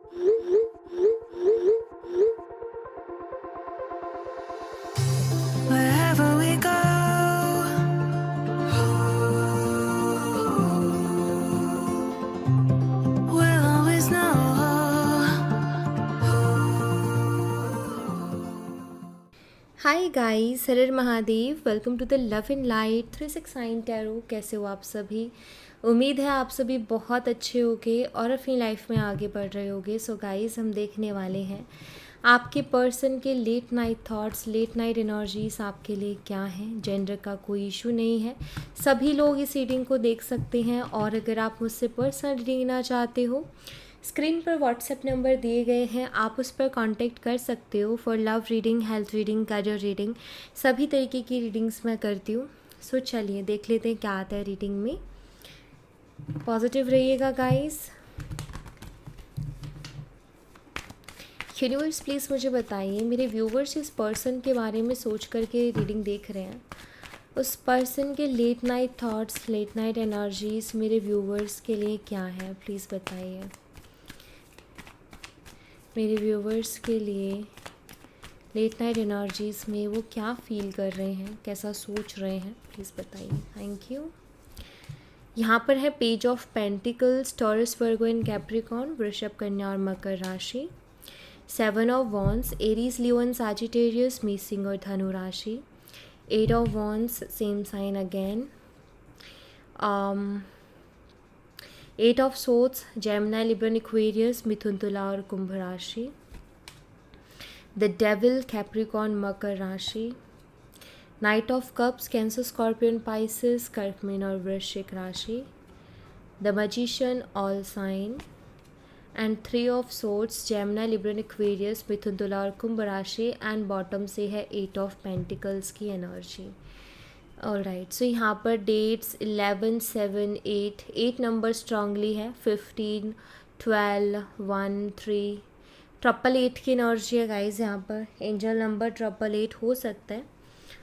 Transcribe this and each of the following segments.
Wherever we go, we'll always know. Hi guys, Har Mahadev. Welcome to the love in light 369 tarot. कैसे हो आप सभी? उम्मीद है आप सभी बहुत अच्छे होगे और अपनी लाइफ में आगे बढ़ रहे होगे। सो गाइस, हम देखने वाले हैं आपके पर्सन के late night thoughts, late night energies आपके लिए क्या हैं। जेंडर का कोई इशू नहीं है, सभी लोग इस रीडिंग को देख सकते हैं। और अगर आप मुझसे पर्सनल रीडिंग लेना चाहते हो, स्क्रीन पर व्हाट्सएप नंबर दिए गए हैं, आप उस पर कांटेक्ट कर सकते हो for love reading, health reading, career reading. सभी तरीके की रीडिंग्स मैं करती हूँ। सो चलिए देख लेते हैं क्या आता है रीडिंग में। पॉजिटिव रहिएगा गाइस। यूनिवर्स प्लीज़ मुझे बताइए, मेरे व्यूवर्स इस पर्सन के बारे में सोच करके रीडिंग देख रहे हैं, उस पर्सन के late night thoughts, late night energies मेरे व्यूवर्स के लिए क्या है, प्लीज़ बताइए। मेरे व्यूवर्स के लिए लेट नाइट एनर्जीज़ में वो क्या फील कर रहे हैं, कैसा सोच रहे हैं, प्लीज़ बताइए। Thank you. यहाँ पर है page of pentacles, Taurus, Virgo and Capricorn, वृषभ, कन्या और मकर राशि। 7 of wands, Aries, Leo and Sagittarius, मीन और धनु राशि। 8 of wands, same sign again. 8 of swords, Gemini, Libra, Aquarius, मिथुन, तुला और कुंभ राशि। द डेविल, कैप्रिकॉर्न, मकर राशि। Knight of cups, Cancer, scorpion, Pisces, कर्क, मीन और वृश्चिक राशि। The magician, all sign. And 3 of swords, Gemini, Libra, Aquarius, मिथुन, तुला और कुंभ राशि। एंड बॉटम से है 8 ऑफ पेंटिकल्स की एनर्जी। ऑलराइट, सो यहाँ पर डेट्स 11, 7, 8 नंबर स्ट्रांगली है। 15, 12, 1, 3, 888 की एनर्जी है गाइज। यहाँ पर एंजल नंबर 888 हो सकता है,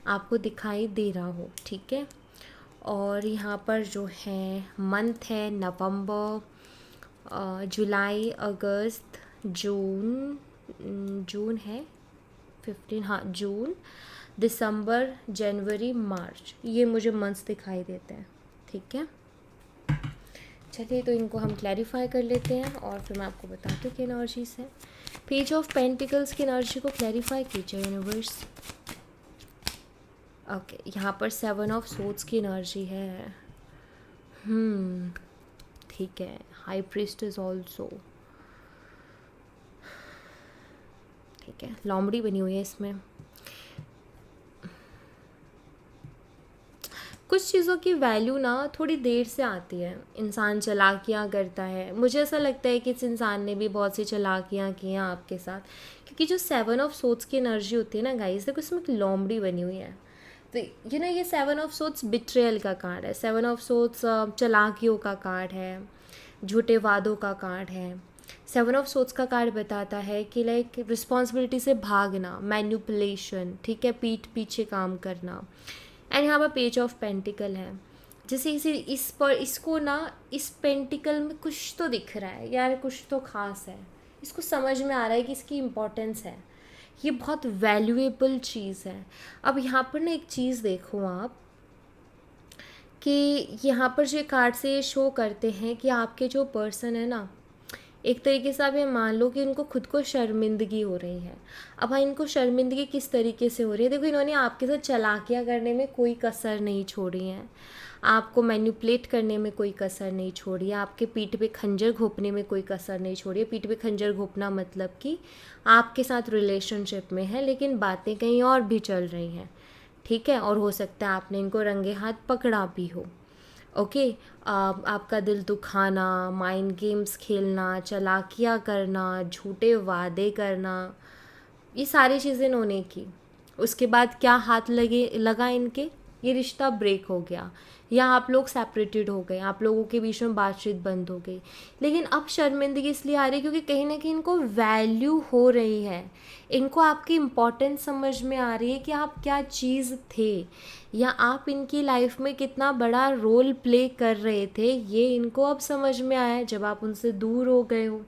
आपको दिखाई दे रहा हो, ठीक है। और यहाँ पर जो है मंथ है नवंबर, जुलाई, अगस्त, जून, जून है 15, हाँ जून, दिसंबर, जनवरी, मार्च, ये मुझे मंथ्स दिखाई देते हैं, ठीक है। चलिए तो इनको हम क्लैरिफाई कर लेते हैं और फिर मैं आपको बताती हूँ कि एनर्जीज है। पेज ऑफ पेंटिकल्स की एनर्जी को क्लैरिफाई कीजिए यूनिवर्स। ओके, यहाँ पर 7 ऑफ सोर्ड्स की एनर्जी है। ठीक है। हाई प्रीस्ट इज ऑल्सो, ठीक है। लोमड़ी बनी हुई है इसमें। कुछ चीज़ों की वैल्यू ना थोड़ी देर से आती है, इंसान चालाकियाँ करता है। मुझे ऐसा लगता है कि इस इंसान ने भी बहुत सी चालाकियाँ की हैं आपके साथ, क्योंकि जो 7 ऑफ सोर्ड्स की एनर्जी होती है ना गाइस, देखो इसमें एक लोमड़ी बनी हुई है। तो ये 7 ऑफ सोर्ड्स बिट्रेयल का कार्ड है। 7 ऑफ सोर्ड्स चालाकियों का कार्ड है, झूठे वादों का कार्ड है। 7 ऑफ सोर्ड्स का कार्ड बताता है कि लाइक रिस्पॉन्सिबिलिटी से भागना, मैन्युपुलेशन, ठीक है, पीठ पीछे काम करना। एंड यहाँ पर पेज ऑफ पेंटिकल है। जैसे इस पर इसको ना, इस पेंटिकल में कुछ तो दिख रहा है यार, कुछ तो खास है, इसको समझ में आ रहा है कि इसकी इम्पोर्टेंस है, ये बहुत वैल्यूएबल चीज़ है। अब यहाँ पर ना एक चीज़ देखो आप, कि यहाँ पर जो कार्ड से शो करते हैं कि आपके जो पर्सन है ना, एक तरीके से आप ये मान लो कि इनको खुद को शर्मिंदगी हो रही है। अब हाँ, इनको शर्मिंदगी किस तरीके से हो रही है, देखो इन्होंने आपके साथ चालाकियाँ करने में कोई कसर नहीं छोड़ी है, आपको मैनिपुलेट करने में कोई कसर नहीं छोड़ी है, आपके पीठ पे खंजर घोंपने में कोई कसर नहीं छोड़ी है। पीठ पे खंजर घोंपना मतलब कि आपके साथ रिलेशनशिप में है लेकिन बातें कहीं और भी चल रही हैं, ठीक है। और हो सकता है आपने इनको रंगे हाथ पकड़ा भी हो, ओके। आपका दिल दुखाना, माइंड गेम्स खेलना, चालाकियाँ करना, झूठे वादे करना, ये सारी चीज़ें इन्होंने की। उसके बाद क्या हाथ लगा इनके, ये रिश्ता ब्रेक हो गया या आप लोग सेपरेटेड हो गए, आप लोगों के बीच में बातचीत बंद हो गई। लेकिन अब शर्मिंदगी इसलिए आ रही है क्योंकि कहीं ना कहीं इनको वैल्यू हो रही है, इनको आपकी इम्पोर्टेंस समझ में आ रही है कि आप क्या चीज़ थे या आप इनकी लाइफ में कितना बड़ा रोल प्ले कर रहे थे। ये इनको अब समझ में आया जब आप उनसे दूर हो गए हो,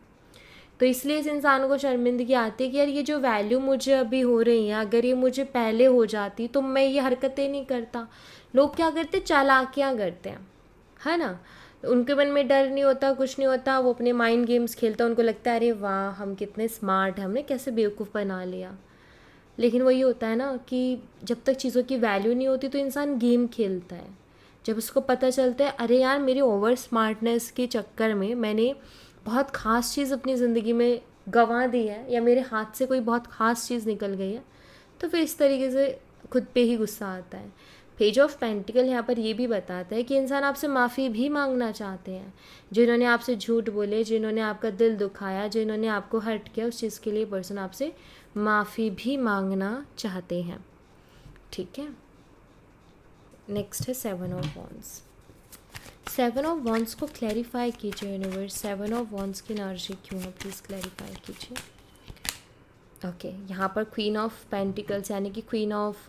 तो इसलिए इस इंसान को शर्मिंदगी आती है कि यार ये जो वैल्यू मुझे अभी हो रही है, अगर ये मुझे पहले हो जाती तो मैं ये हरकतें नहीं करता। लोग क्या करते, चालाकियाँ करते हैं, है ना। उनके मन में डर नहीं होता, कुछ नहीं होता, वो अपने माइंड गेम्स खेलता है, उनको लगता है अरे वाह हम कितने स्मार्ट हैं, हमने कैसे बेवकूफ़ बना लिया। लेकिन वही होता है ना कि जब तक चीज़ों की वैल्यू नहीं होती तो इंसान गेम खेलता है। जब उसको पता चलता है अरे यार मेरी ओवर स्मार्टनेस के चक्कर में मैंने बहुत ख़ास चीज़ अपनी ज़िंदगी में गंवा दी है, या मेरे हाथ से कोई बहुत ख़ास चीज़ निकल गई है, तो फिर इस तरीके से खुद पे ही गुस्सा आता है। पेज ऑफ पेंटिकल यहाँ पर ये भी बताता है कि इंसान आपसे माफ़ी भी मांगना चाहते हैं। जिन्होंने आपसे झूठ बोले, जिन्होंने आपका दिल दुखाया, जिन्होंने आपको हर्ट किया, उस चीज़ के लिए पर्सन आपसे माफ़ी भी मांगना चाहते हैं। ठीक है, नेक्स्ट है 7 ऑफ वॉन्ड्स। 7 ऑफ वॉन्ड्स को क्लैरिफाई कीजिए यूनिवर्स। 7 ऑफ वॉन्ड्स की एनर्जी क्यों है, प्लीज़ क्लैरिफाई कीजिए। ओके, यहाँ पर क्वीन ऑफ पेंटिकल्स यानी कि क्वीन ऑफ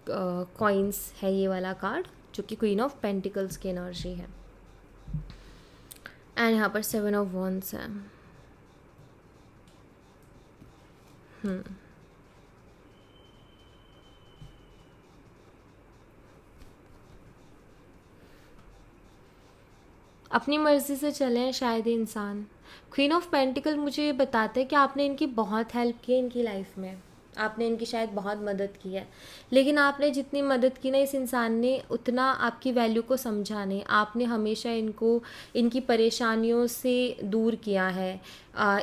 कॉइन्स है ये वाला कार्ड, जो कि क्वीन ऑफ पेंटिकल्स की एनर्जी है। एंड यहाँ पर 7 ऑफ वॉन्ड्स है। अपनी मर्ज़ी से चले हैं शायद ये इंसान। क्वीन ऑफ पेंटिकल मुझे ये बताता है कि आपने इनकी बहुत हेल्प की है इनकी लाइफ में, आपने इनकी शायद बहुत मदद की है, लेकिन आपने जितनी मदद की ना इस इंसान ने उतना आपकी वैल्यू को समझा नहीं। आपने हमेशा इनको इनकी परेशानियों से दूर किया है,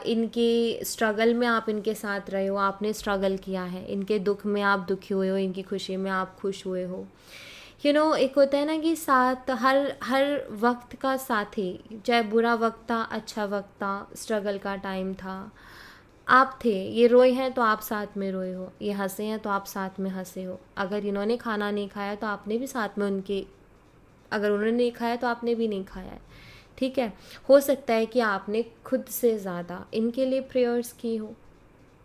इनके स्ट्रगल में आप इनके साथ रहे हो, आपने स्ट्रगल किया है, इनके दुख में आप दुखी हुए हो, इनकी खुशी में आप खुश हुए हो। एक होता है ना कि साथ हर हर वक्त का साथी, चाहे बुरा वक्त था, अच्छा वक्त था, स्ट्रगल का टाइम था, आप थे। ये रोए हैं तो आप साथ में रोए हो, ये हंसे हैं तो आप साथ में हंसे हो। अगर इन्होंने खाना नहीं खाया तो आपने भी साथ में उनके, अगर उन्होंने नहीं खाया तो आपने भी नहीं खाया है। ठीक है, हो सकता है कि आपने खुद से ज़्यादा इनके लिए प्रेयर्स की हो,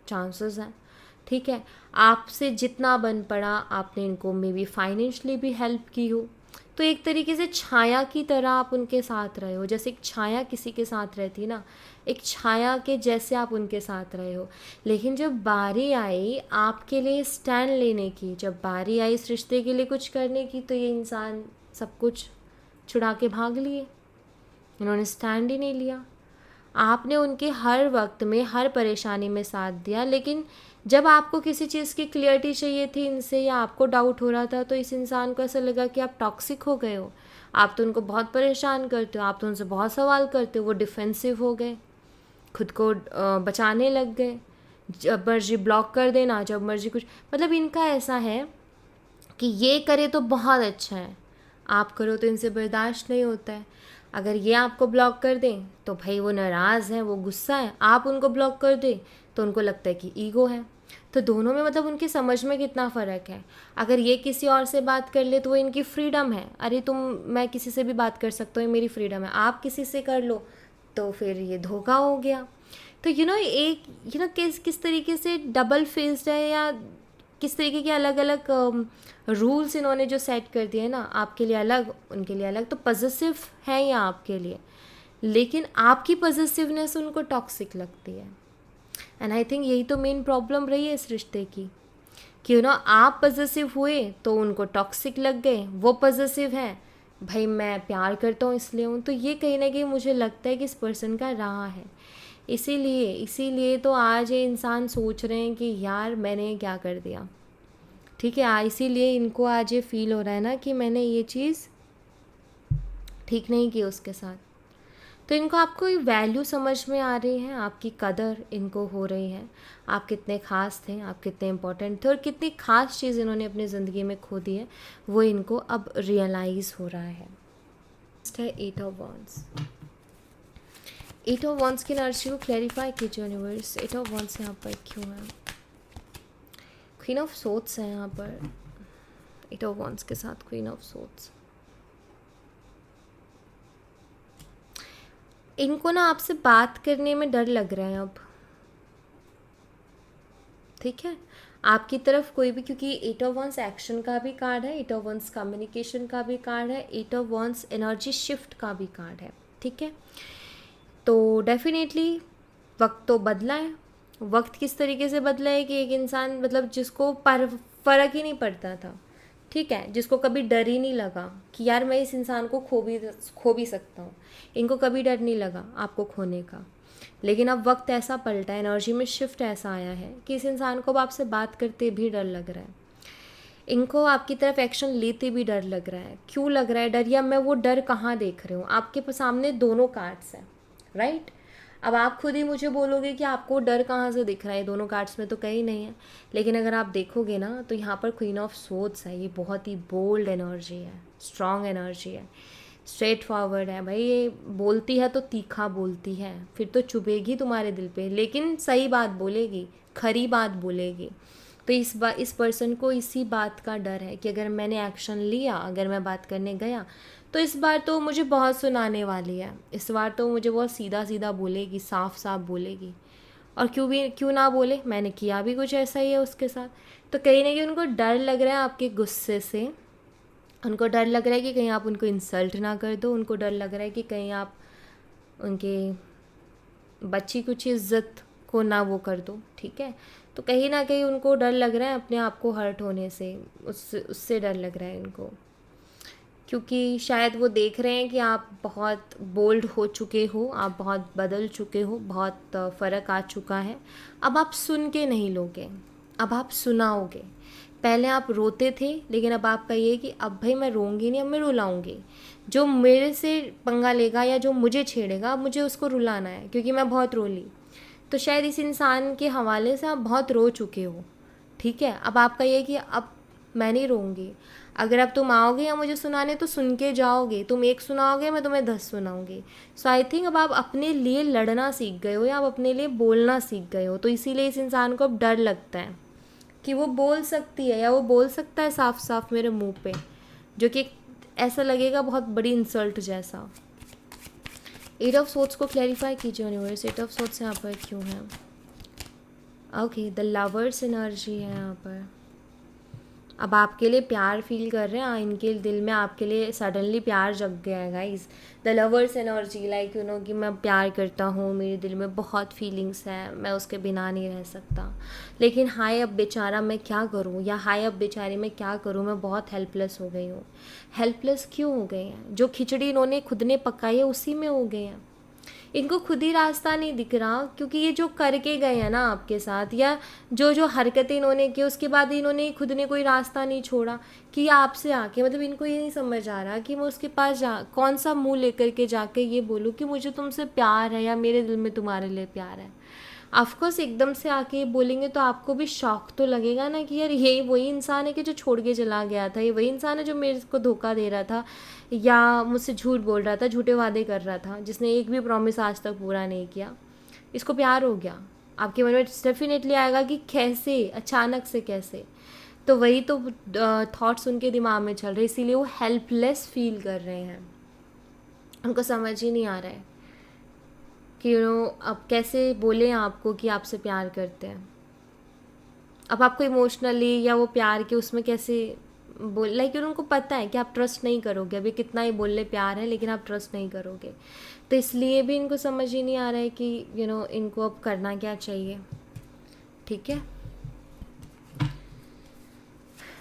चांसेस हैं। ठीक है, आपसे जितना बन पड़ा आपने इनको मे बी फाइनेंशली भी हेल्प की हो। तो एक तरीके से छाया की तरह आप उनके साथ रहे हो, जैसे एक छाया किसी के साथ रहती ना, एक छाया के जैसे आप उनके साथ रहे हो। लेकिन जब बारी आई आपके लिए स्टैंड लेने की, जब बारी आई इस रिश्ते के लिए कुछ करने की, तो ये इंसान सब कुछ छुड़ा के भाग लिए। इन्होंने स्टैंड ही नहीं लिया। आपने उनके हर वक्त में, हर परेशानी में साथ दिया, लेकिन जब आपको किसी चीज़ की क्लियरिटी चाहिए थी इनसे, या आपको डाउट हो रहा था, तो इस इंसान को ऐसा लगा कि आप टॉक्सिक हो गए हो। आप तो उनको बहुत परेशान करते हो, आप तो उनसे बहुत सवाल करते हो, वो डिफेंसिव हो गए, खुद को बचाने लग गए। जब मर्जी ब्लॉक कर देना, जब मर्जी कुछ, मतलब इनका ऐसा है कि ये करे तो बहुत अच्छा है, आप करो तो इनसे बर्दाश्त नहीं होता है। अगर ये आपको ब्लॉक कर दें तो भाई वो नाराज़ हैं, वो गुस्सा है। आप उनको ब्लॉक कर दें तो उनको लगता है कि ईगो है। तो दोनों में मतलब उनकी समझ में कितना फ़र्क है। अगर ये किसी और से बात कर ले तो वो इनकी फ्रीडम है, अरे मैं किसी से भी बात कर सकता हूँ, ये मेरी फ्रीडम है। आप किसी से कर लो तो फिर ये धोखा हो गया। तो एक किस तरीके से डबल फेस्ड है, या किस तरीके के अलग अलग रूल्स इन्होंने जो सेट कर दिए हैं ना, आपके लिए अलग उनके लिए अलग। तो पॉजिटिव है ये आपके लिए, लेकिन आपकी पॉजिटिवनेस उनको टॉक्सिक लगती है। एंड आई थिंक यही तो मेन प्रॉब्लम रही है इस रिश्ते की, कि आप पॉजिटिव हुए तो उनको टॉक्सिक लग गए, वो पॉजिटिव है, भाई मैं प्यार करता हूँ इसलिए हूँ। तो ये कहीं ना कहीं मुझे लगता है कि इस पर्सन का रहा है। इसीलिए तो आज ये इंसान सोच रहे हैं कि यार मैंने क्या कर दिया। ठीक है, इसीलिए इनको आज ये फील हो रहा है ना कि मैंने ये चीज़ ठीक नहीं की उसके साथ। तो इनको आपको वैल्यू समझ में आ रही है, आपकी कदर इनको हो रही है, आप कितने ख़ास थे, आप कितने इम्पोर्टेंट थे, और कितनी ख़ास चीज़ इन्होंने अपनी ज़िंदगी में खो दी है, वो इनको अब रियलाइज़ हो रहा है। नेक्स्ट है 8 ऑफ वॉन्ड्स। 8 ऑफ वॉन्ड्स की एनर्जी को क्लैरिफाई कीजिए यूनिवर्स। 8 ऑफ वॉन्ड्स यहाँ पर क्यों है? क्वीन ऑफ सोर्ड्स है यहाँ पर 8 ऑफ वॉन्ड्स के साथ। क्वीन ऑफ सोर्ड्स, इनको ना आपसे बात करने में डर लग रहा है अब। ठीक है, आपकी तरफ कोई भी, क्योंकि 8 ऑफ वॉन्ड्स एक्शन का भी कार्ड है, 8 ऑफ वॉन्ड्स कम्युनिकेशन का भी कार्ड है, 8 ऑफ वॉन्ड्स एनर्जी शिफ्ट का भी कार्ड है। ठीक है, तो डेफिनेटली वक्त तो बदला है। वक्त किस तरीके से बदला है कि एक इंसान मतलब जिसको फ़र्क ही नहीं पड़ता था, ठीक है, जिसको कभी डर ही नहीं लगा कि यार मैं इस इंसान को खो भी सकता हूँ, इनको कभी डर नहीं लगा आपको खोने का। लेकिन अब वक्त ऐसा पलटा है, एनर्जी में शिफ्ट ऐसा आया है कि इस इंसान को अब आपसे बात करते भी डर लग रहा है, इनको आपकी तरफ एक्शन लेते भी डर लग रहा है। क्यों लग रहा है डर, या मैं वो डर कहाँ देख रही हूँ? आपके सामने दोनों कार्ड्स हैं, राइट? अब आप खुद ही मुझे बोलोगे कि आपको डर कहाँ से दिख रहा है, दोनों कार्ड्स में तो कहीं नहीं है। लेकिन अगर आप देखोगे ना तो यहाँ पर क्वीन ऑफ सोर्ड्स है, ये बहुत ही बोल्ड एनर्जी है, स्ट्रॉन्ग एनर्जी है, स्ट्रेट फॉरवर्ड है भाई। ये बोलती है तो तीखा बोलती है, फिर तो चुभेगी तुम्हारे दिल पे, लेकिन सही बात बोलेगी, खरी बात बोलेगी। तो इस पर्सन को इसी बात का डर है कि अगर मैंने एक्शन लिया, अगर मैं बात करने गया तो इस बार तो मुझे बहुत सुनाने वाली है, इस बार तो मुझे बहुत सीधा सीधा बोलेगी, साफ साफ बोलेगी। और क्यों ना बोले, मैंने किया भी कुछ ऐसा ही है उसके साथ। तो कहीं ना कहीं उनको डर लग रहा है आपके गुस्से से, उनको डर लग रहा है कि कहीं आप उनको इंसल्ट ना कर दो, उनको डर लग रहा है कि कहीं आप उनके बच्ची कुछ इज्जत को ना वो कर दो, ठीक है। तो कहीं ना कहीं उनको डर लग रहा है अपने आप को हर्ट होने से, उससे डर लग रहा है इनको, क्योंकि शायद वो देख रहे हैं कि आप बहुत बोल्ड हो चुके हो, आप बहुत बदल चुके हो, बहुत फ़र्क आ चुका है। अब आप सुन के नहीं लोगे, अब आप सुनाओगे। पहले आप रोते थे, लेकिन अब आपका ये है कि अब भाई मैं रोऊंगी नहीं, अब मैं रुलाऊंगी। जो मेरे से पंगा लेगा या जो मुझे छेड़ेगा, अब मुझे उसको रुलाना है, क्योंकि मैं बहुत रो ली। तो शायद इस इंसान के हवाले से आप बहुत रो चुके हो, ठीक है। अब आपका ये है कि अब मैं नहीं रोऊंगी। अगर अब तुम आओगे या मुझे सुनाने तो सुन के जाओगे, तुम एक सुनाओगे मैं तुम्हें 10 सुनाऊंगी। सो आई थिंक अब आप अपने लिए लड़ना सीख गए हो, या आप अपने लिए बोलना सीख गए हो। तो इसीलिए इस इंसान को अब डर लगता है कि वो बोल सकती है, या वो बोल सकता है साफ साफ मेरे मुंह पे, जो कि ऐसा लगेगा बहुत बड़ी इंसल्ट जैसा। 8 ऑफ सोर्ड्स को क्लैरिफाई कीजिए यूनिवर्स, 8 ऑफ सोर्ड्स यहाँ पर क्यों है? ओके, द लवर्स एनर्जी है यहाँ पर। अब आपके लिए प्यार फील कर रहे हैं, इनके दिल में आपके लिए सडनली प्यार जग गया है guys. The lovers energy, like you know कि मैं प्यार करता हूँ, मेरे दिल में बहुत फीलिंग्स हैं, मैं उसके बिना नहीं रह सकता। लेकिन हाय अब बेचारा मैं क्या करूँ, या हाय अब बेचारी मैं क्या करूँ, मैं बहुत हेल्पलेस हो गई हूँ। हेल्पलेस क्यों हो गए हैं? जो खिचड़ी इन्होंने खुद ने पकाई है उसी में हो गए हैं। इनको खुद ही रास्ता नहीं दिख रहा, क्योंकि ये जो करके गए हैं ना आपके साथ, या जो जो हरकतें इन्होंने की, उसके बाद इन्होंने खुद ने कोई रास्ता नहीं छोड़ा कि आपसे आके, मतलब इनको ये नहीं समझ आ रहा कि मैं उसके पास कौन सा मुंह लेकर के जाके ये बोलूँ कि मुझे तुमसे प्यार है, या मेरे दिल में तुम्हारे लिए प्यार है। ऑफकोर्स एकदम से आके बोलेंगे तो आपको भी शौक तो लगेगा ना कि यार यही वही इंसान है कि जो छोड़ के चला गया था, ये वही इंसान है जो मेरे को धोखा दे रहा था, या मुझसे झूठ बोल रहा था, झूठे वादे कर रहा था, जिसने एक भी प्रॉमिस आज तक पूरा नहीं किया। इसको प्यार हो गया। आपके मन में डेफिनेटली आएगा कि कैसे, अचानक से कैसे। तो वही तो थॉट्स उनके दिमाग में चल रहे, इसीलिए वो हेल्पलेस फील कर रहे हैं। उनको समझ ही नहीं आ रहा है कि अब कैसे बोले आपको कि आपसे प्यार करते हैं। अब आपको इमोशनली या वो प्यार के उसमें कैसे बोल, लाइक उनको पता है कि आप ट्रस्ट नहीं करोगे, अभी कितना ही बोल ले प्यार है लेकिन आप ट्रस्ट नहीं करोगे। तो इसलिए भी इनको समझ ही नहीं आ रहा है कि इनको अब करना क्या चाहिए, ठीक है।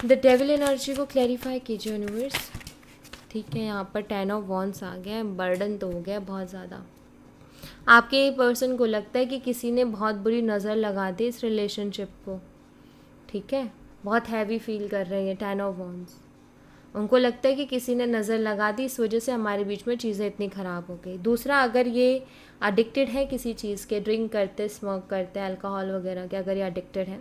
द डेविल एनर्जी को क्लैरिफाई कीजिए यूनिवर्स, ठीक है। यहाँ पर 10 ऑफ वॉन्ड्स आ गया है, बर्डन तो हो गया बहुत ज़्यादा। आपके पर्सन को लगता है कि किसी ने बहुत बुरी नज़र लगा दी इस रिलेशनशिप को, ठीक है। बहुत हैवी फील कर रहे हैं 10 ऑफ वॉन्ड्स। उनको लगता है कि किसी ने नज़र लगा दी, इस वजह से हमारे बीच में चीज़ें इतनी ख़राब हो गई। दूसरा, अगर ये एडिक्टेड है किसी चीज़ के, ड्रिंक करते, स्मोक करते, अल्कोहल वगैरह के, अगर ये एडिक्टेड है,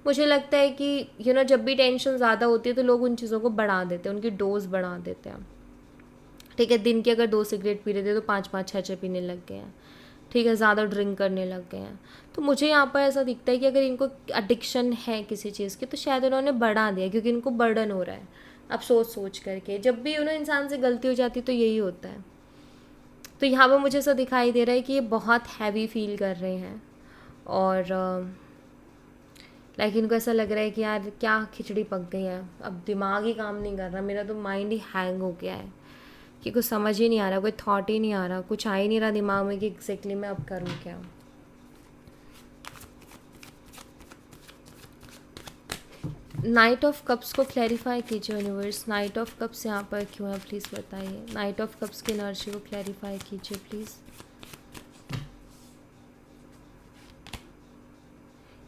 मुझे लगता है कि जब भी टेंशन ज़्यादा होती है तो लोग उन चीज़ों को बढ़ा देते हैं, उनकी डोज बढ़ा देते हैं, ठीक है। दिन के अगर 2 सिगरेट पी रहे थे तो 5-5, 6-6 पीने लग गए हैं, ठीक है, ज़्यादा ड्रिंक करने लग गए हैं। तो मुझे यहाँ पर ऐसा दिखता है कि अगर इनको एडिक्शन है किसी चीज़ की तो शायद उन्होंने बढ़ा दिया, क्योंकि इनको बर्डन हो रहा है अब सोच करके। जब भी इंसान से गलती हो जाती तो यही होता है। तो यहाँ पर मुझे ऐसा दिखाई दे रहा है कि ये बहुत हैवी फील कर रहे हैं, और लाइक इनको ऐसा लग रहा है कि यार क्या खिचड़ी पक गई है, अब दिमाग ही काम नहीं कर रहा, मेरा तो माइंड ही हैंग हो गया है, कि कुछ समझ ही नहीं आ रहा, कोई थॉट ही नहीं आ रहा, कुछ आ ही नहीं रहा दिमाग में कि एग्जैक्टली मैं अब करूँ क्या। नाइट ऑफ कप्स को क्लैरिफाई कीजिए यूनिवर्स, नाइट ऑफ कप्स यहाँ पर क्यों है प्लीज़ बताइए। नाइट ऑफ कप्स की एनर्जी को क्लैरिफाई कीजिए प्लीज़।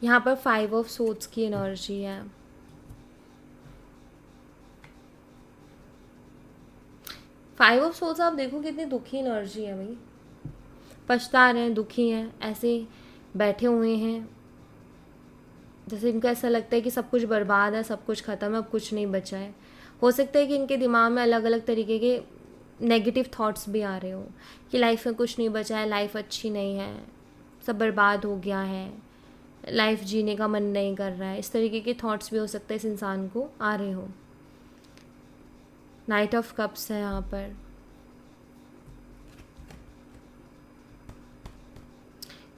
यहाँ पर 5 ऑफ सोर्ड्स की एनर्जी है। फाइव ऑफ सोर्ड्स आप देखो कितनी दुखी एनर्जी है भाई, पछता रहे हैं, दुखी हैं, ऐसे बैठे हुए हैं, जैसे इनको ऐसा लगता है कि सब कुछ बर्बाद है, सब कुछ ख़त्म है, अब कुछ नहीं बचा है। हो सकता है कि इनके दिमाग में अलग अलग तरीके के नेगेटिव थॉट्स भी आ रहे हो कि लाइफ में कुछ नहीं बचा है, लाइफ अच्छी नहीं है, सब बर्बाद हो गया है, लाइफ जीने का मन नहीं कर रहा है। इस तरीके के थॉट्स भी हो सकता है इस इंसान को आ रहे हो। नाइट ऑफ कप्स है यहाँ पर।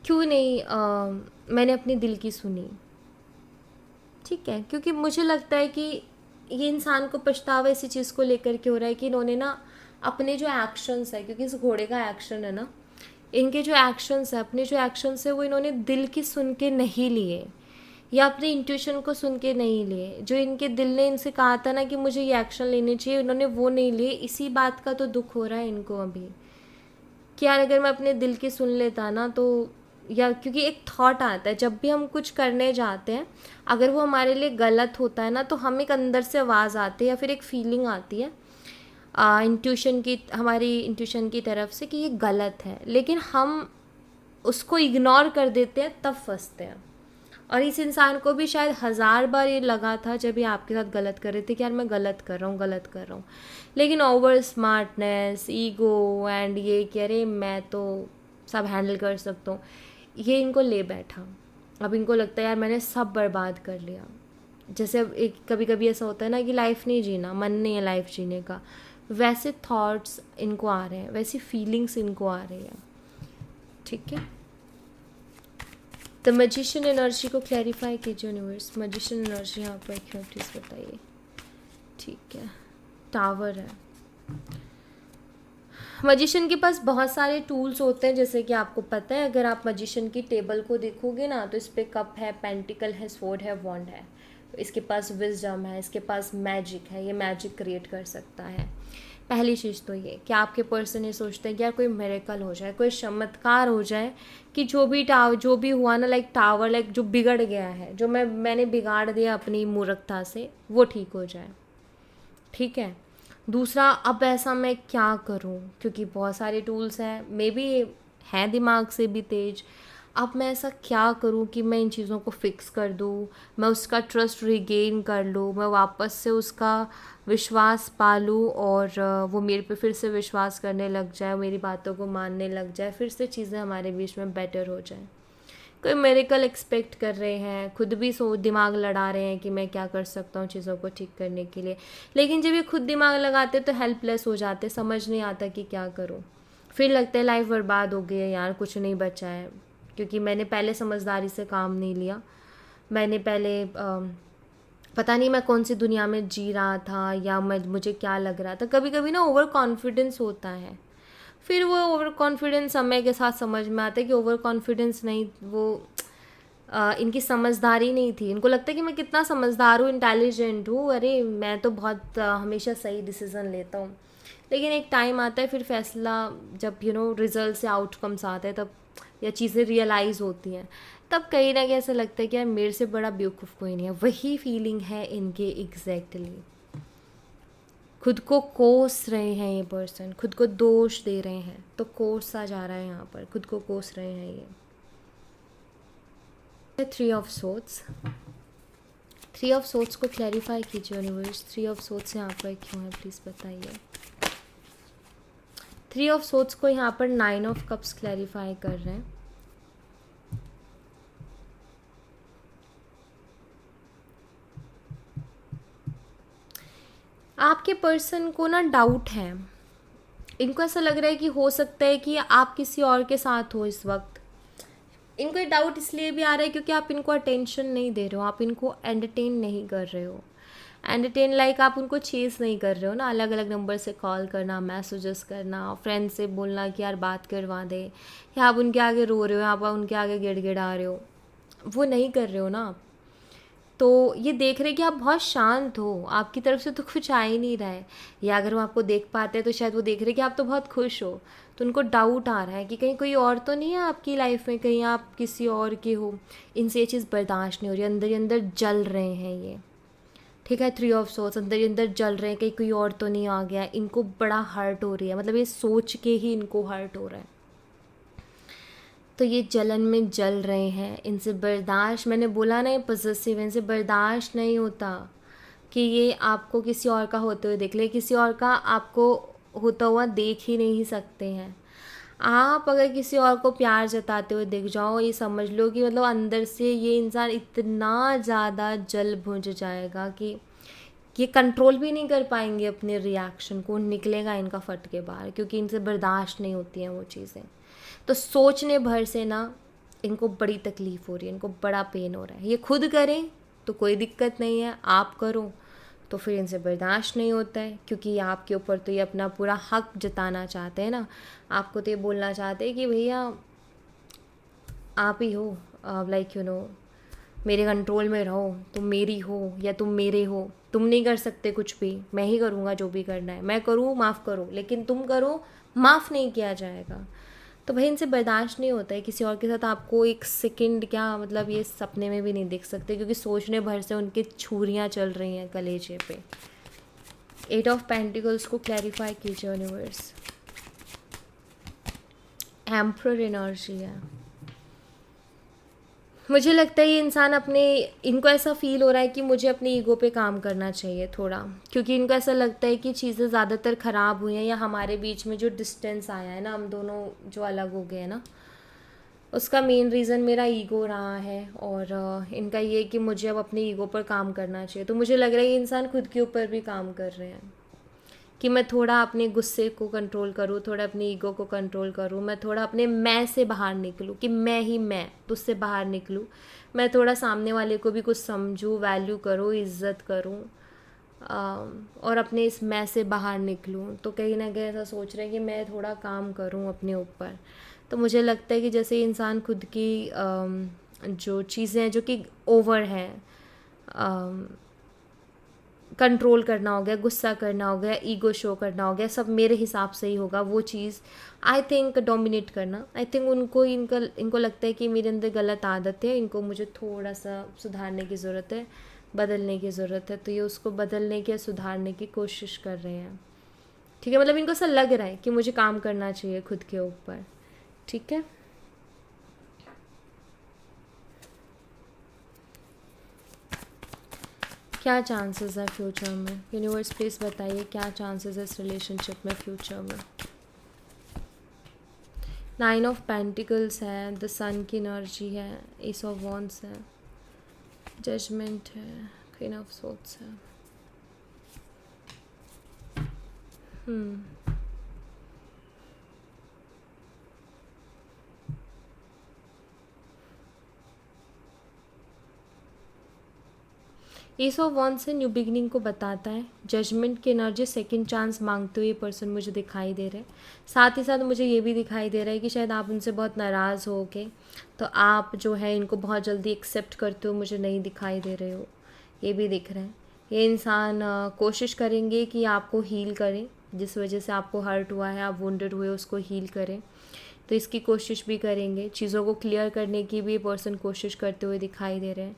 क्यों नहीं मैंने अपने दिल की सुनी, ठीक है, क्योंकि मुझे लगता है कि ये इंसान को पछतावा इसी चीज़ को लेकर के हो रहा है कि इन्होंने ना अपने जो एक्शंस है, क्योंकि इस घोड़े का एक्शन है ना, इनके जो एक्शंस है, अपने जो एक्शंस है वो इन्होंने दिल की सुन के नहीं लिए या अपने इंट्यूशन को सुन के नहीं लिए। जो इनके दिल ने इनसे कहा था ना कि मुझे ये एक्शन लेने चाहिए, इन्होंने वो नहीं लिए। इसी बात का तो दुख हो रहा है इनको अभी कि यार अगर मैं अपने दिल की सुन लेता ना तो, या क्योंकि एक थॉट आता है जब भी हम कुछ करने जाते हैं, अगर वो हमारे लिए गलत होता है ना तो हम एक अंदर से आवाज़ आती है या फिर एक फीलिंग आती है इंट्यूशन की, हमारी इंट्यूशन की तरफ से कि ये गलत है, लेकिन हम उसको इग्नोर कर देते हैं, तब फंसते हैं। और इस इंसान को भी शायद 1000 बार ये लगा था जब ये आपके साथ गलत कर रहे थे कि यार मैं गलत कर रहा हूँ, गलत कर रहा हूँ, लेकिन ओवर स्मार्टनेस, ईगो एंड ये कि अरे मैं तो सब हैंडल कर सकता हूँ, ये इनको ले बैठा। अब इनको लगता है यार मैंने सब बर्बाद कर लिया। जैसे अब एक कभी कभी ऐसा होता है ना कि लाइफ नहीं जीना, मन नहीं है लाइफ जीने का, वैसे थॉट्स इनको आ रहे हैं, वैसी फीलिंग्स इनको आ रही हैं, ठीक है। द मैजिशियन एनर्जी को क्लैरिफाई कीजिए यूनिवर्स, मैजिशियन एनर्जी यहाँ पर क्यों प्लीज़ बताइए, ठीक है। टावर है, मैजिशियन के पास बहुत सारे टूल्स होते हैं, जैसे कि आपको पता है अगर आप मैजिशियन की टेबल को देखोगे ना तो इस पर कप है, पेंटिकल है, स्वॉर्ड है, वॉन्ड है, तो इसके पास विजडम है, इसके पास मैजिक है, ये मैजिक क्रिएट कर सकता है। पहली चीज़ तो ये कि आपके पर्सन ये सोचते हैं कि यार कोई मिरेकल हो जाए, कोई चमत्कार हो जाए कि जो भी हुआ ना, लाइक टावर, लाइक जो बिगड़ गया है, जो मैंने बिगाड़ दिया अपनी मूर्खता से, वो ठीक हो जाए, ठीक है। दूसरा, अब ऐसा मैं क्या करूं, क्योंकि बहुत सारे टूल्स हैं, मे बी हैं दिमाग से भी तेज, अब मैं ऐसा क्या करूं कि मैं इन चीज़ों को फिक्स कर दूं, मैं उसका ट्रस्ट रिगेन कर लूं, मैं वापस से उसका विश्वास पा लूं और वो मेरे पे फिर से विश्वास करने लग जाए, मेरी बातों को मानने लग जाए, फिर से चीज़ें हमारे बीच में बेटर हो जाए। कोई मेरेकल एक्सपेक्ट कर रहे हैं, खुद भी दिमाग लड़ा रहे हैं कि मैं क्या कर सकता हूँ चीज़ों को ठीक करने के लिए, लेकिन जब ये खुद दिमाग लगाते तो हेल्पलेस हो जाते, समझ नहीं आता कि क्या करूँ, फिर लगता है लाइफ बर्बाद हो गई है यार, कुछ नहीं बचा है, क्योंकि मैंने पहले समझदारी से काम नहीं लिया, मैंने पहले पता नहीं मैं कौन सी दुनिया में जी रहा था या मुझे क्या लग रहा था। कभी कभी ना ओवर कॉन्फिडेंस होता है, फिर वो ओवर कॉन्फिडेंस समय के साथ समझ में आता है कि ओवर कॉन्फिडेंस नहीं, वो इनकी समझदारी नहीं थी। इनको लगता है कि मैं कितना समझदार हूँ, इंटेलिजेंट हूँ, अरे मैं तो बहुत हमेशा सही डिसीज़न लेता हूँ, लेकिन एक टाइम आता है फिर फैसला, जब रिजल्ट से आउटकम्स आते हैं तब, या चीज़ें रियलाइज़ होती हैं, तब कहीं ना कहीं ऐसा लगता है कि यार मेरे से बड़ा बेवकूफ़ कोई नहीं है। वही फीलिंग है इनके एग्जैक्टली। खुद को कोस रहे हैं ये पर्सन, खुद को दोष दे रहे हैं, तो कोसा जा रहा है यहाँ पर, खुद को कोस रहे हैं ये। 3 ऑफ सोर्ड्स, 3 ऑफ सोर्ड्स को क्लैरिफाई कीजिए यूनिवर्स, 3 ऑफ सोर्ड्स यहाँ पर क्यों है प्लीज़ बताइए। 3 ऑफ सोर्ड्स को यहाँ पर 9 ऑफ कप्स क्लैरिफाई कर रहे हैं। आपके पर्सन को ना डाउट है, इनको ऐसा लग रहा है कि हो सकता है कि आप किसी और के साथ हो इस वक्त। इनको ये डाउट इसलिए भी आ रहा है क्योंकि आप इनको अटेंशन नहीं दे रहे हो, आप इनको एंटरटेन नहीं कर रहे हो। एंटरटेन लाइक आप उनको चेस नहीं कर रहे हो ना, अलग अलग नंबर से कॉल करना, मैसेजेस करना, फ्रेंड से बोलना कि यार बात करवा दे, या आप उनके आगे रो रहे हो, आप उनके आगे गिड़गिड़ा रहे हो, वो नहीं कर रहे हो ना आप। तो ये देख रहे कि आप बहुत शांत हो, आपकी तरफ से तो कुछ आ ही नहीं रहा है, या अगर वो आपको देख पाते हैं तो शायद वो देख रहे कि आप तो बहुत खुश हो, तो उनको डाउट आ रहा है कि कहीं कोई और तो नहीं है आपकी लाइफ में, कहीं आप किसी और के हो। इनसे ये चीज़ बर्दाश्त नहीं हो रही, अंदर ही अंदर जल रहे हैं ये, ठीक है। 3 ऑफ सोर्स अंदर ही अंदर जल रहे हैं, कहीं कोई और तो नहीं आ गया, इनको बड़ा हर्ट हो रही है, मतलब ये सोच के ही इनको हर्ट हो रहा है। तो ये जलन में जल रहे हैं, इनसे बर्दाश्त, मैंने बोला ना ये पॉसेसिव, इनसे बर्दाश्त नहीं होता कि ये आपको किसी और का होते हुए देख ले, किसी और का आपको होता हुआ देख ही नहीं सकते हैं। आप अगर किसी और को प्यार जताते हुए दिख जाओ, ये समझ लो कि मतलब अंदर से ये इंसान इतना ज़्यादा जल भुंज जाएगा कि ये कंट्रोल भी नहीं कर पाएंगे अपने रिएक्शन को, निकलेगा इनका फट के बाहर, क्योंकि इनसे बर्दाश्त नहीं होती हैं वो चीज़ें। तो सोचने भर से ना इनको बड़ी तकलीफ़ हो रही है, इनको बड़ा पेन हो रहा है। ये खुद करें तो कोई दिक्कत नहीं है, आप करो तो फिर इनसे बर्दाश्त नहीं होता है, क्योंकि आपके ऊपर तो ये अपना पूरा हक जताना चाहते हैं ना, आपको तो ये बोलना चाहते हैं कि भैया आप ही हो, लाइक यू नो, मेरे कंट्रोल में रहो, तुम मेरी हो या तुम मेरे हो, तुम नहीं कर सकते कुछ भी, मैं ही करूँगा जो भी करना है, मैं करूँ माफ़ करो, लेकिन तुम करो माफ़ नहीं किया जाएगा। तो भाई इनसे बर्दाश्त नहीं होता है, किसी और के साथ आपको एक सेकंड क्या मतलब ये सपने में भी नहीं देख सकते, क्योंकि सोचने भर से उनकी छुरियाँ चल रही हैं कलेजे पे। 8 ऑफ पेंटिकल्स को क्लैरिफाई कीजिए यूनिवर्स। एम्परर एनर्जी है, मुझे लगता है ये इंसान अपने, इनको ऐसा फील हो रहा है कि मुझे अपनी ईगो पे काम करना चाहिए थोड़ा, क्योंकि इनको ऐसा लगता है कि चीज़ें ज़्यादातर ख़राब हुई हैं, या हमारे बीच में जो डिस्टेंस आया है ना, हम दोनों जो अलग हो गए हैं ना, उसका मेन रीज़न मेरा ईगो रहा है। और इनका ये कि मुझे अब अपनी ईगो पर काम करना चाहिए। तो मुझे लग रहा है ये इंसान खुद के ऊपर भी काम कर रहे हैं कि मैं थोड़ा अपने गुस्से को कंट्रोल करूँ, थोड़ा अपनी ईगो को कंट्रोल करूँ, मैं थोड़ा अपने मैं से बाहर निकलूँ, कि मैं ही मैं उससे बाहर निकलूँ, मैं थोड़ा सामने वाले को भी कुछ समझूँ, वैल्यू करूँ, इज़्ज़त करूँ, और अपने इस मैं से बाहर निकलूँ। तो कहीं ना कहीं ऐसा सोच रहे हैं कि मैं थोड़ा काम करूँ अपने ऊपर। तो मुझे लगता है कि जैसे इंसान खुद की जो चीज़ें हैं जो कि ओवर हैं, कंट्रोल करना हो गया, गुस्सा करना हो गया, ईगो शो करना हो गया, सब मेरे हिसाब से ही होगा, वो चीज़ आई थिंक डोमिनेट करना, आई थिंक इनको लगता है कि मेरे अंदर गलत आदत है, इनको मुझे थोड़ा सा सुधारने की ज़रूरत है, बदलने की ज़रूरत है। तो ये उसको बदलने की, सुधारने की कोशिश कर रहे हैं, ठीक है। मतलब इनको ऐसा लग रहा है कि मुझे काम करना चाहिए खुद के ऊपर, ठीक है। क्या चांसेस है फ्यूचर में, यूनिवर्स प्लीज़ बताइए क्या चांसेस है इस रिलेशनशिप में फ्यूचर में। 9 ऑफ पेंटिकल्स है, द सन की एनर्जी है, एस ऑफ वॉन्ड्स है, जजमेंट है, क्वीन ऑफ सोर्ड्स है। एस ऑफ वॉन्ड्स से न्यू बिगनिंग को बताता है, जजमेंट की एनर्जी सेकंड चांस मांगते हुए पर्सन मुझे दिखाई दे रहे हैं। साथ ही साथ मुझे ये भी दिखाई दे रहा है कि शायद आप उनसे बहुत नाराज़ हो के, तो आप जो है इनको बहुत जल्दी एक्सेप्ट करते हो मुझे नहीं दिखाई दे रहे हो, ये भी दिख रहा है। ये इंसान कोशिश करेंगे कि आपको हील करें, जिस वजह से आपको हर्ट हुआ है, आप वुंडेड हुए, उसको हील करें, तो इसकी कोशिश भी करेंगे। चीज़ों को क्लियर करने की भी पर्सन कोशिश करते हुए दिखाई दे रहे हैं।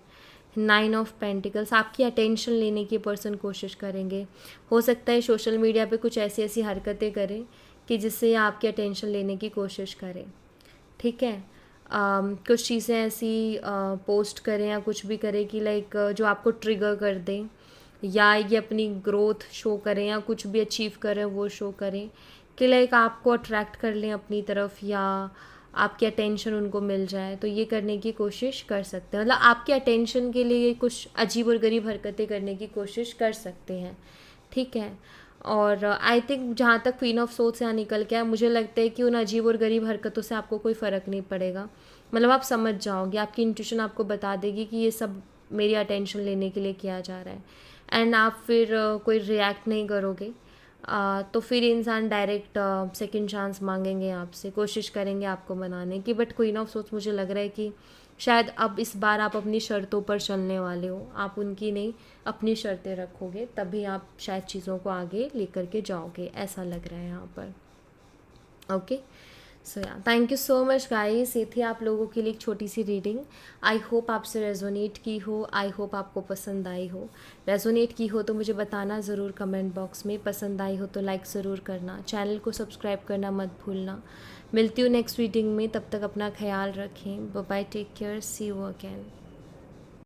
9 ऑफ पेंटिकल्स, आपकी अटेंशन लेने की पर्सन कोशिश करेंगे। हो सकता है सोशल मीडिया पे कुछ ऐसी ऐसी हरकतें करें कि जिससे आपकी अटेंशन लेने की कोशिश करें, ठीक है। कुछ चीज़ें ऐसी पोस्ट करें या कुछ भी करें कि लाइक जो आपको ट्रिगर कर दें, या ये अपनी ग्रोथ शो करें, या कुछ भी अचीव करें वो शो करें कि लाइक आपको अट्रैक्ट कर लें अपनी तरफ, या आपकी अटेंशन उनको मिल जाए। तो ये करने की कोशिश कर सकते हैं, मतलब आपके अटेंशन के लिए कुछ अजीब और गरीब हरकतें करने की कोशिश कर सकते हैं, ठीक है। और आई थिंक जहाँ तक क्वीन ऑफ सोर्ड्स यहाँ निकल के आया, मुझे लगता है कि उन अजीब और गरीब हरकतों से आपको कोई फ़र्क नहीं पड़ेगा, मतलब आप समझ जाओगे, आपकी इंट्यूशन आपको बता देगी कि ये सब मेरी अटेंशन लेने के लिए किया जा रहा है, एंड आप फिर कोई रिएक्ट नहीं करोगे, तो फिर इंसान डायरेक्ट सेकंड चांस मांगेंगे आपसे, कोशिश करेंगे आपको मनाने की। बट क्वीन ऑफ सोर्स मुझे लग रहा है कि शायद अब इस बार आप अपनी शर्तों पर चलने वाले हो, आप उनकी नहीं अपनी शर्तें रखोगे, तभी आप शायद चीज़ों को आगे लेकर के जाओगे, ऐसा लग रहा है यहाँ पर। ओके, सो या thank you so much guys, ये थी आप लोगों के लिए एक छोटी सी रीडिंग। आई होप आपसे रेजोनेट की हो, आई होप आपको पसंद आई हो। रेजोनेट की हो तो मुझे बताना ज़रूर कमेंट बॉक्स में, पसंद आई हो तो लाइक ज़रूर करना, चैनल को सब्सक्राइब करना मत भूलना। मिलती हूँ नेक्स्ट रीडिंग में, तब तक अपना ख्याल रखें। Bye bye, take care, see you again.